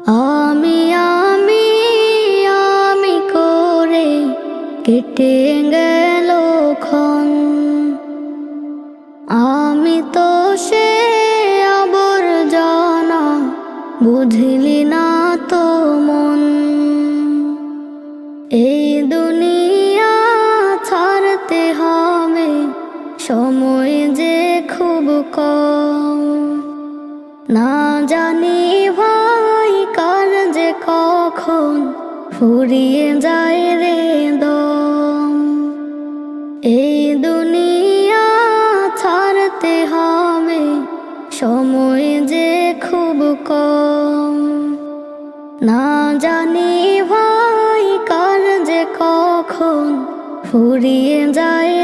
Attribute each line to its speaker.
Speaker 1: আমি আমি আমি করে কেটে গেল ক্ষণ। আমি তো সে আবর্জনা, বুঝলি না তো মন। এই দুনিয়া ছাড়তে হবে, সময় যে খুব কম। না জানি ভাই কার যে কখন ফুরিয়ে যায় রে দম। এই দুনিয়া ছাড়তে হবে, সময় যে খুব কম। না জানি ভাই কার যে কখন ফুরিয়ে যায়